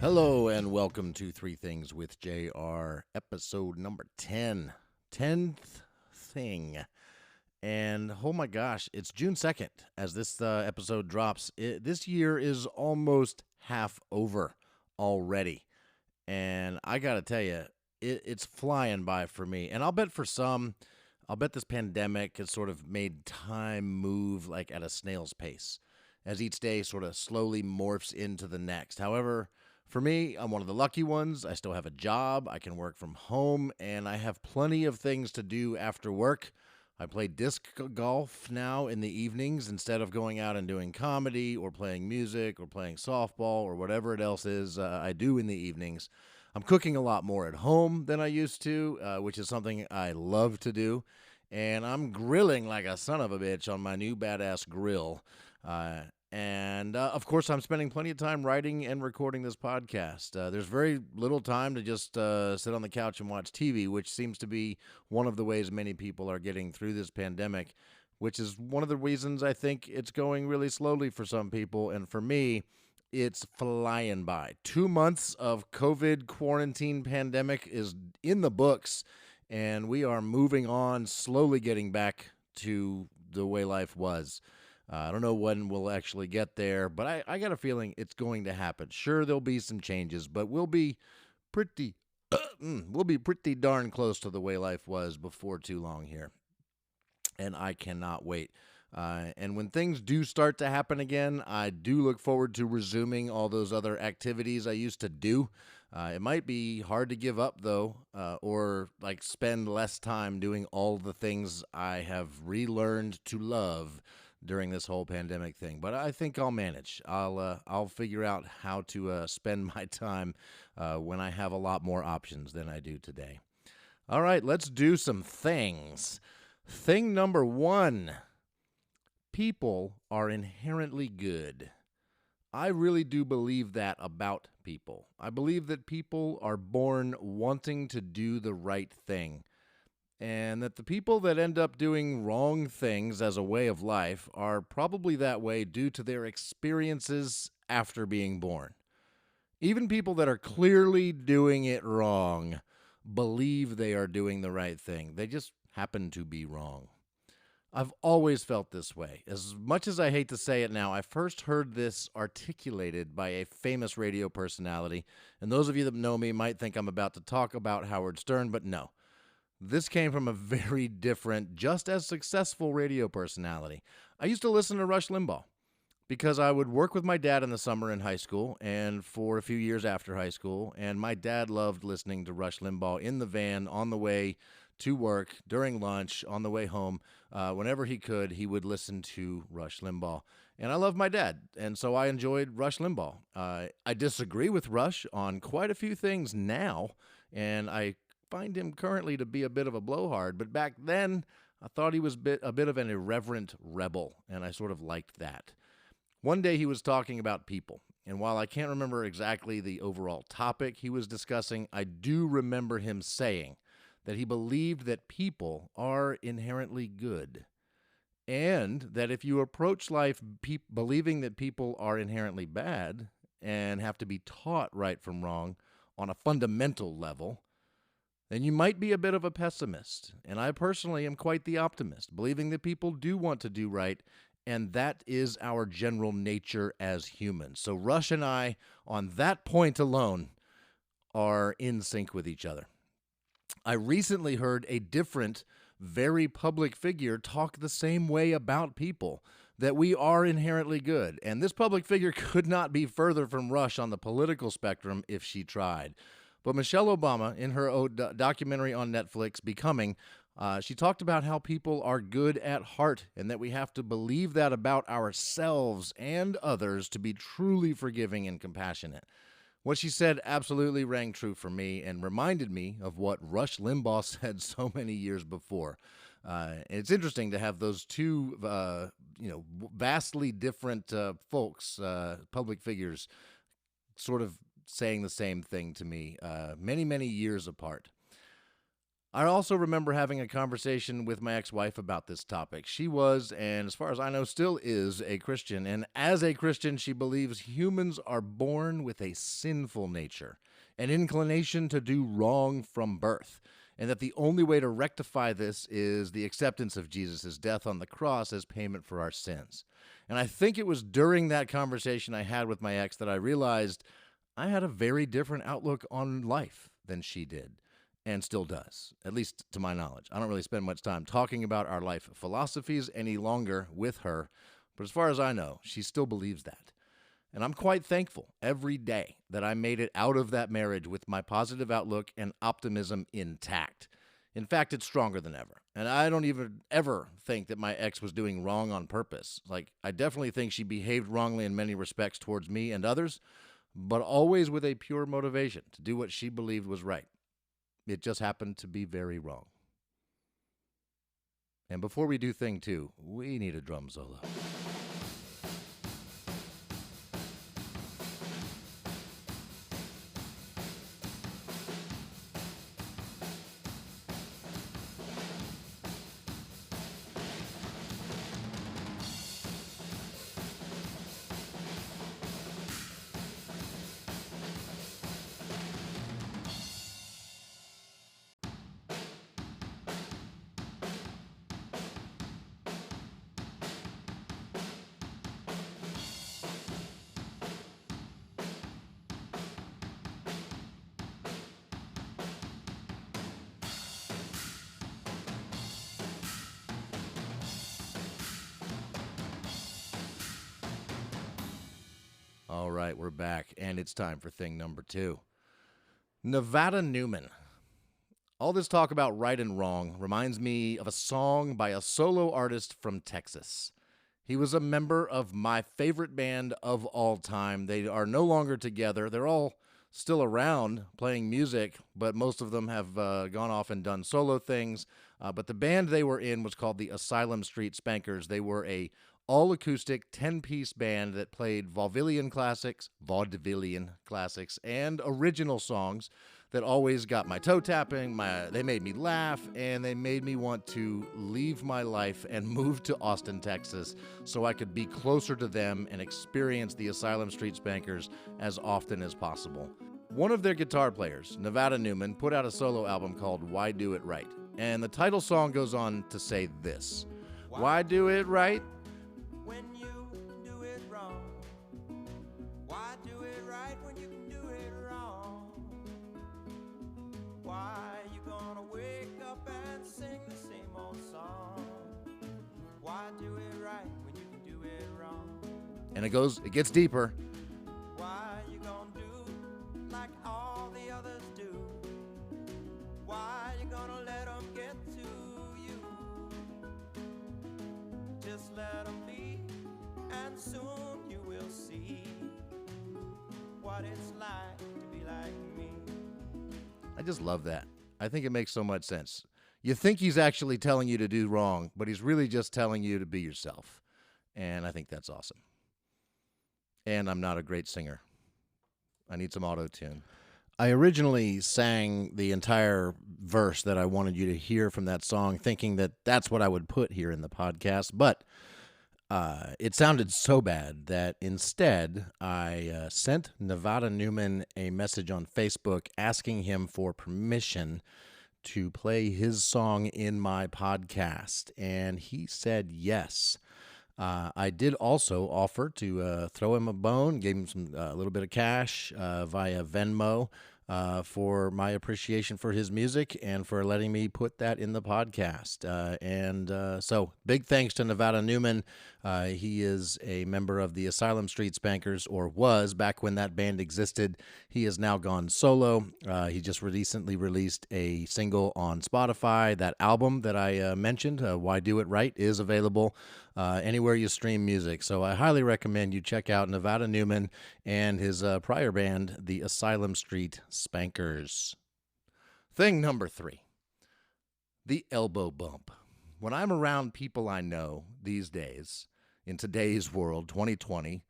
Hello and welcome to Three Things with JR, episode number 10. 10th thing. And oh my gosh, it's June 2nd as this episode drops. This year is almost half over already. And I got to tell you, it's flying by for me. And I'll bet for some, I'll bet this pandemic has sort of made time move like at a snail's pace as each day sort of slowly morphs into the next. However, for me, I'm one of the lucky ones. I still have a job, I can work from home, and I have plenty of things to do after work. I play disc golf now in the evenings instead of going out and doing comedy or playing music or playing softball or whatever it else is I do in the evenings. I'm cooking a lot more at home than I used to, which is something I love to do. And I'm grilling like a son of a bitch on my new badass grill. And of course, I'm spending plenty of time writing and recording this podcast. There's very little time to just sit on the couch and watch TV, which seems to be one of the ways many people are getting through this pandemic, which is one of the reasons I think it's going really slowly for some people. And for me, it's flying by. 2 months of COVID quarantine pandemic is in the books, and we are moving on, slowly getting back to the way life was. I don't know when we'll actually get there, but I got a feeling it's going to happen. Sure, there'll be some changes, but we'll be pretty darn close to the way life was before too long here. And I cannot wait. And when things do start to happen again, I do look forward to resuming all those other activities I used to do. It might be hard to give up, though, or like spend less time doing all the things I have relearned to love during this whole pandemic thing, but I think I'll manage. I'll figure out how to spend my time when I have a lot more options than I do today. All right, let's do some things. Thing number 1: people are inherently good. I really do believe that about people. I believe that people are born wanting to do the right thing, and that the people that end up doing wrong things as a way of life are probably that way due to their experiences after being born. Even people that are clearly doing it wrong believe they are doing the right thing. They just happen to be wrong. I've always felt this way. As much as I hate to say it now, I first heard this articulated by a famous radio personality, and those of you that know me might think I'm about to talk about Howard Stern, but no. This came from a very different, just as successful radio personality. I used to listen to Rush Limbaugh because I would work with my dad in the summer in high school and for a few years after high school, and my dad loved listening to Rush Limbaugh in the van on the way to work, during lunch, on the way home. Whenever he could, he would listen to Rush Limbaugh. And I love my dad, and so I enjoyed Rush Limbaugh. I disagree with Rush on quite a few things now, and I find him currently to be a bit of a blowhard, but back then I thought he was a bit of an irreverent rebel, and I sort of liked that. One day he was talking about people, and while I can't remember exactly the overall topic he was discussing, I do remember him saying that he believed that people are inherently good, and that if you approach life believing that people are inherently bad and have to be taught right from wrong on a fundamental level, then you might be a bit of a pessimist. And I personally am quite the optimist, believing that people do want to do right, and that is our general nature as humans. So Rush and I, on that point alone, are in sync with each other. I recently heard a different, very public figure talk the same way about people, that we are inherently good. And this public figure could not be further from Rush on the political spectrum if she tried. But Michelle Obama, in her documentary on Netflix, Becoming, she talked about how people are good at heart and that we have to believe that about ourselves and others to be truly forgiving and compassionate. What she said absolutely rang true for me and reminded me of what Rush Limbaugh said so many years before. And it's interesting to have those two, vastly different folks, public figures, sort of saying the same thing to me many, many years apart. I also remember having a conversation with my ex-wife about this topic. She was, and as far as I know, still is a Christian. And as a Christian, she believes humans are born with a sinful nature, an inclination to do wrong from birth, and that the only way to rectify this is the acceptance of Jesus' death on the cross as payment for our sins. And I think it was during that conversation I had with my ex that I realized I had a very different outlook on life than she did. And still does, at least to my knowledge. I don't really spend much time talking about our life philosophies any longer with her, but as far as I know, she still believes that. And I'm quite thankful every day that I made it out of that marriage with my positive outlook and optimism intact. In fact, it's stronger than ever. And I don't even ever think that my ex was doing wrong on purpose. Like, I definitely think she behaved wrongly in many respects towards me and others, but always with a pure motivation to do what she believed was right. It just happened to be very wrong. And before we do thing 2, we need a drum solo. All right, we're back, and it's time for thing number 2. Nevada Newman. All this talk about right and wrong reminds me of a song by a solo artist from Texas. He was a member of my favorite band of all time. They are no longer together. They're all still around playing music, but most of them have gone off and done solo things. But the band they were in was called the Asylum Street Spankers. They were a all-acoustic 10-piece band that played vaudevillian classics, and original songs that always got my toe tapping. They made me laugh, and they made me want to leave my life and move to Austin, Texas, so I could be closer to them and experience the Asylum Street Spankers as often as possible. One of their guitar players, Nevada Newman, put out a solo album called Why Do It Right? And the title song goes on to say this: why do it right when you can do it wrong? Why do it right when you can do it wrong? Why you gonna wake up and sing the same old song? Why do it right when you can do it wrong? And it gets deeper. Why you gonna do like all the others do? Why you gonna let them get to you? Just let them be, and soon you will see what it's like to be like me. I just love that. I think it makes so much sense. You think he's actually telling you to do wrong, but he's really just telling you to be yourself. And I think that's awesome. And I'm not a great singer. I need some auto-tune. I originally sang the entire verse that I wanted you to hear from that song, thinking that that's what I would put here in the podcast, but it sounded so bad that instead I sent Nevada Newman a message on Facebook asking him for permission to play his song in my podcast, and he said yes. I did also offer to throw him a bone, gave him a little bit of cash via Venmo for my appreciation for his music and for letting me put that in the podcast. So big thanks to Nevada Newman. He is a member of the Asylum Street Spankers, or was back when that band existed. He has now gone solo. He just recently released a single on Spotify. That album that I mentioned, Why Do It Right, is available anywhere you stream music. So I highly recommend you check out Nevada Newman and his prior band, the Asylum Street Spankers. Thing number 3, the elbow bump. When I'm around people I know these days, in today's world, 2020,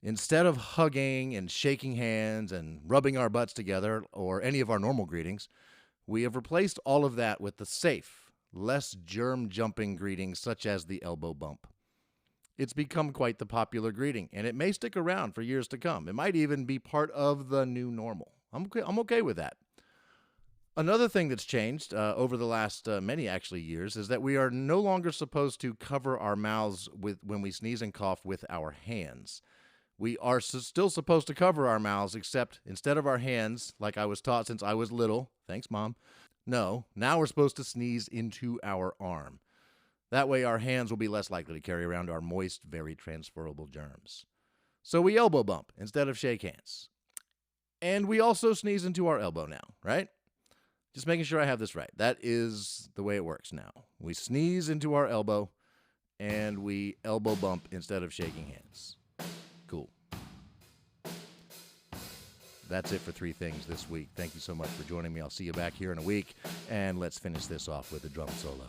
instead of hugging and shaking hands and rubbing our butts together or any of our normal greetings, We have replaced all of that with the safe, less germ-jumping greetings such as the elbow bump. It's become quite the popular greeting, and it may stick around for years to come. It might even be part of the new normal. I'm okay with that. Another thing that's changed over the last many actually years is that we are no longer supposed to cover our mouths when we sneeze and cough with our hands. We are still supposed to cover our mouths, except instead of our hands, like I was taught since I was little, thanks Mom, no, now we're supposed to sneeze into our arm. That way our hands will be less likely to carry around our moist, very transferable germs. So we elbow bump instead of shake hands. And we also sneeze into our elbow now, right? Just making sure I have this right. That is the way it works now. We sneeze into our elbow, and we elbow bump instead of shaking hands. Cool. That's it for 3 things this week. Thank you so much for joining me. I'll see you back here in a week, and let's finish this off with a drum solo.